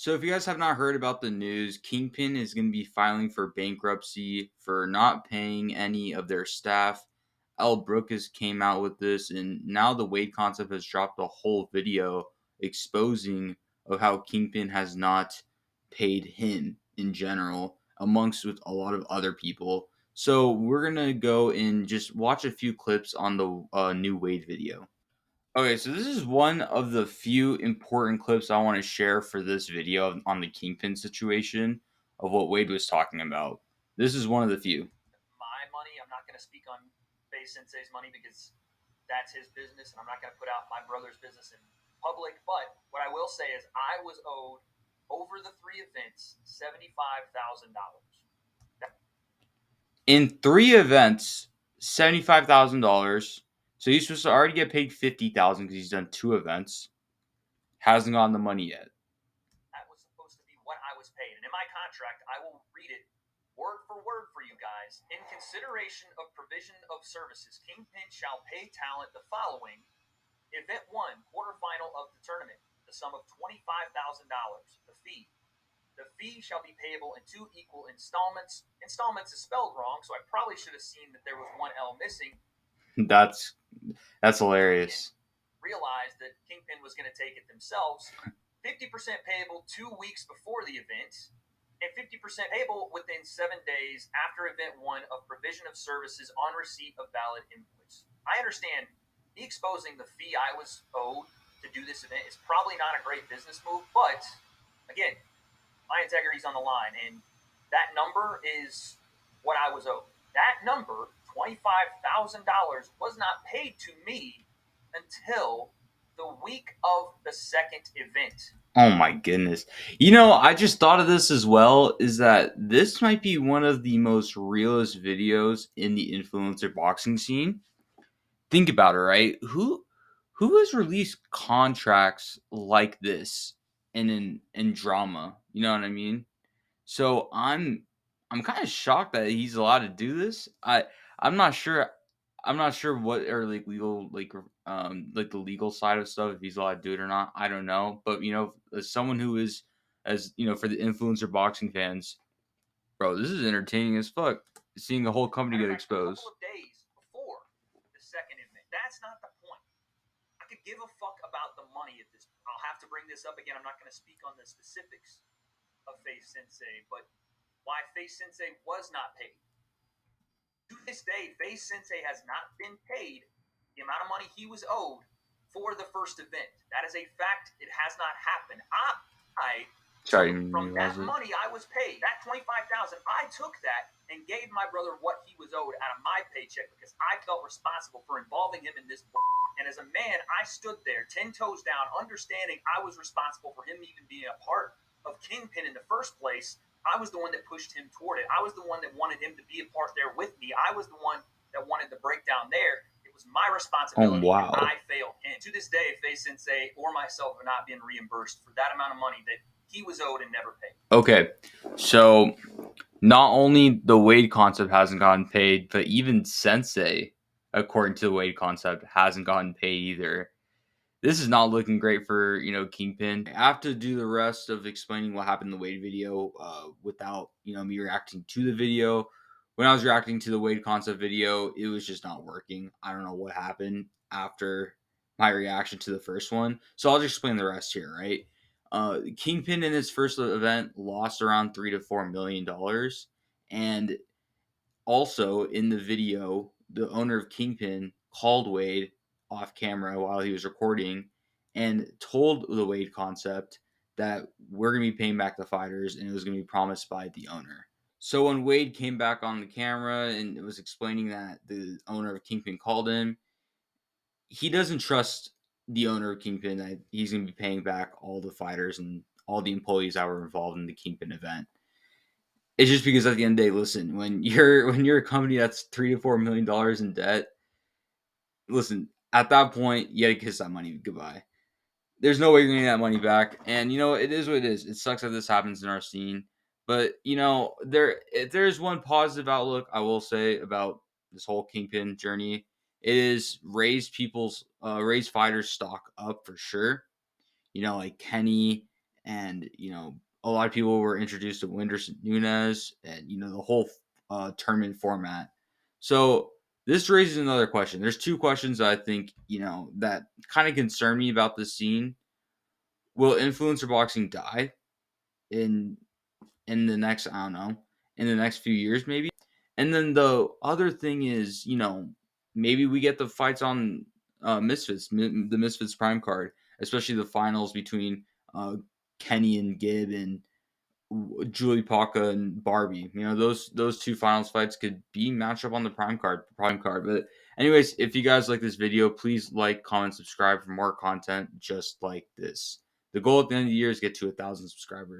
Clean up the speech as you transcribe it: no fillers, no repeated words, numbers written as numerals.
So, if you guys have not heard about the news, Kingpyn is going to be filing for bankruptcy for not paying any of their staff. Al Brooks came out with this, and now the Wade Concept has dropped a whole video exposing of how Kingpyn has not paid him in general, amongst with a lot of other people. So, we're gonna go and just watch a few clips on the new Wade video. Okay, so this is one of the few important clips I want to share for this video on the Kingpin situation of what Wade was talking about. This is one of the few. My money. I'm not going to speak on Faye Sensei's money because that's his business, and I'm not going to put out my brother's business in public. But what I will say is, I was owed over the three events $75,000. In 3 events, $75,000. So he's supposed to already get paid $50,000 because he's done 2 events. Hasn't gotten the money yet. That was supposed to be what I was paid, and in my contract, I will read it word for word for you guys. In consideration of provision of services, Kingpyn shall pay talent the following: Event 1, quarterfinal of the tournament, the sum of $25,000. The fee. The fee shall be payable in 2 equal installments. Installments is spelled wrong, so I probably should have seen that there was one L missing. That's hilarious. Realized that Kingpyn was going to take it themselves. 50% payable 2 weeks before the event, and 50% payable within 7 days after event 1 of provision of services on receipt of valid invoice. I understand me exposing the fee I was owed to do this event is probably not a great business move, but again, my integrity's on the line, and that number is what I was owed. That number, $25,000, was not paid to me until the week of the second event. Oh my goodness. I just thought of this as well, is that this might be one of the most realist videos in the influencer boxing scene. Think about it, right? Who has released contracts like this in drama? You know what I mean? So I'm kind of shocked that he's allowed to do this. I'm not sure what are legal like the legal side of stuff, if he's allowed to do it or not. I don't know, but as someone who is, as for the influencer boxing fans, bro, this is entertaining as fuck. Seeing the whole company get exposed. A couple of days before the second event. That's not the point. I could give a fuck about the money at this. I'll have to bring this up again. I'm not going to speak on the specifics of Faye Sensei, but why Faye Sensei was not paid. To this day, Faye Sensei has not been paid the amount of money he was owed for the first event. That is a fact. It has not happened. From that money I was paid, that $25,000, I took that and gave my brother what he was owed out of my paycheck because I felt responsible for involving him in this. And as a man, I stood there 10 toes down, understanding I was responsible for him even being a part of Kingpyn in the first place. I was the one that pushed him toward it. I was the one that wanted him to be a part there with me. I was the one that wanted the breakdown there. It was my responsibility. Oh, wow. And I failed him. To this day, Faye Sensei or myself have not been reimbursed for that amount of money that he was owed and never paid. Okay, so not only the Wade Concept hasn't gotten paid, but even Sensei, according to the Wade Concept, hasn't gotten paid either. This is not looking great for Kingpyn. I have to do the rest of explaining what happened in the Wade video without me reacting to the video. When I was reacting to the Wade Concept video, it was just not working. I don't know what happened after my reaction to the first one, so I'll just explain the rest here, right? Kingpyn in his first event lost around $3 to $4 million, and also in the video, the owner of Kingpyn called Wade off camera while he was recording and told the Wade Concept that we're going to be paying back the fighters, and it was going to be promised by the owner. So when Wade came back on the camera and was explaining that the owner of Kingpyn called him, he doesn't trust the owner of Kingpyn that he's going to be paying back all the fighters and all the employees that were involved in the Kingpyn event. It's just because at the end of the day, listen, when you're a company that's $3 to $4 million in debt, listen, at that point, you gotta kiss that money goodbye. There's no way you're gonna get that money back. And it is what it is. It sucks that this happens in our scene. But if there's one positive outlook I will say about this whole Kingpyn journey, it is raise fighters stock up for sure. Like Kenny and a lot of people were introduced to Whindersson Nunes, and the whole tournament format. So this raises another question. There's two questions that I think that kind of concern me about this scene. Will influencer boxing die in the next, I don't know, in the next few years maybe? And then the other thing is, maybe we get the fights on Misfits, the Misfits Prime card, especially the finals between Kenny and Gibb and Julie Paca and Barbie. Those two finals fights could be matched up on the Prime card. But anyways, if you guys like this video, please like, comment, subscribe for more content just like this. The goal at the end of the year is get to 1,000 subscribers.